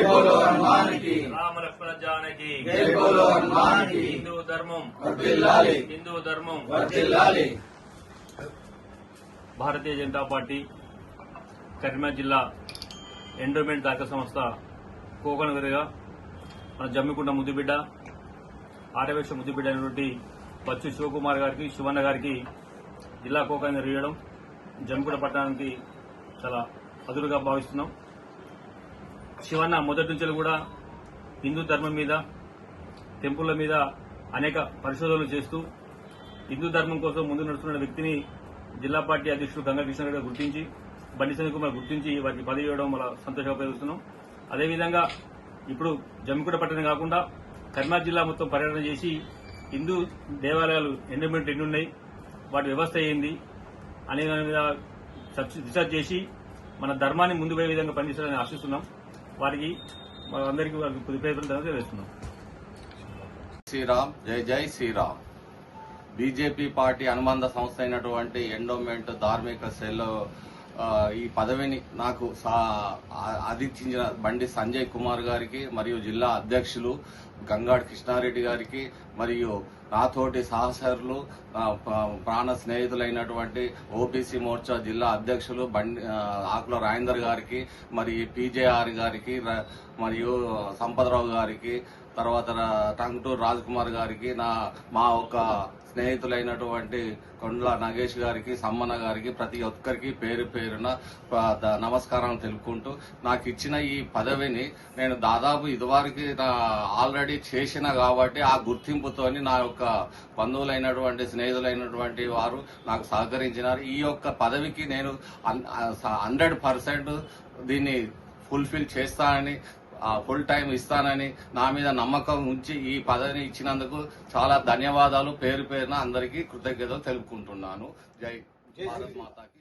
बोलो हनुमान की। राम लक्ष्मण जानकी। जय बोलो हनुमान की। हिंदू धर्मం వర్ధిల్లాలి। हिंदू धर्मం వర్ధిల్లాలి। భారతీయ జనతా పార్టీ కరీంనగర్ జిల్లా ఎండోమెంట్ దాఖ సంస్థ కోకనగరిగా మన జమ్మికుంట ముద్దుబిడ్డ ఆటవేశ ముద్దుబిడ్డ అయినటువంటి బచ్చు శివకుమార్ గారికి శివన్న గారికి జిల్లా కోకనగర్ ఇవ్వడం జమ్మికుంట పట్టణానికి చాలా అదురుగా భావిస్తున్నాం. శివన్న మొదటి నుంచి కూడా హిందూ ధర్మం మీద టెంపుల్ల మీద అనేక పరిశోధనలు చేస్తూ హిందూ ధర్మం కోసం ముందు నడుస్తున్న వ్యక్తిని జిల్లా పార్టీ అధ్యక్షుడు గంగా కృష్ణ గారు గుర్తించి బండి సంజయ్ కుమార్ గుర్తించి వారికి పదవి ఇవ్వడం వల్ల సంతోషంగా పేరుస్తున్నాం. అదేవిధంగా ఇప్పుడు జమ్మికుంట పట్టణం కాకుండా కరీంనగర్ జిల్లా మొత్తం పర్యటన చేసి హిందూ దేవాలయాలు ఎండోమెంట్ ఎన్ని ఉన్నాయి, వాటి వ్యవస్థ ఏంది అనే దాని మీద రీసెర్చ్ చేసి మన ధర్మాన్ని ముందు పోయే విధంగా పనిచేస్తారని ఆశిస్తున్నాం. వారికి అందరికీ కొద్ది ప్రయత్నం తెలియజేస్తున్నాం. శ్రీరామ్, జై జై శ్రీరామ్. బీజేపీ పార్టీ అనుబంధ సంస్థ అయినటువంటి ఎండోమెంట్ ధార్మిక సెల్ ఈ పదవిని నాకు అందించిన బండి సంజయ్ కుమార్ గారికి మరియు జిల్లా అధ్యక్షులు గంగాడి కృష్ణారెడ్డి గారికి మరియు నాతోటి సహచరులు ప్రాణ స్నేహితులైనటువంటి ఓబీసీ మోర్చా జిల్లా అధ్యక్షులు ఆకుల రాజేందర్ గారికి మరి పీజేఆర్ గారికి మరియు సంపదరావు గారికి తర్వాత టంగుటూరు రాజ్ కుమార్ గారికి మా ఒక స్నేహితులైనటువంటి కొండ్ల నాగేష్ గారికి సమ్మన్న గారికి ప్రతి ఒక్కరికి పేరు పేరున నమస్కారం తెలుపుకుంటూ నాకు ఇచ్చిన ఈ పదవిని నేను దాదాపు ఇదివరకు ఆల్రెడీ చేసిన కాబట్టి ఆ గుర్తింపుతోని నా యొక్క బంధువులైనటువంటి స్నేహితులైనటువంటి వారు నాకు సహకరించినారు. ఈ యొక్క పదవికి నేను 100% దీన్ని ఫుల్ఫిల్ చేస్తానని ఫుల్ టైం ఇస్తానని నా మీద నమ్మకం ఉంచి ఈ పదవిని ఇచ్చినందుకు చాలా ధన్యవాదాలు. పేరు పేరున అందరికీ కృతజ్ఞతలు తెలుపుకుంటున్నాను. జై భారత్ మాతాకి.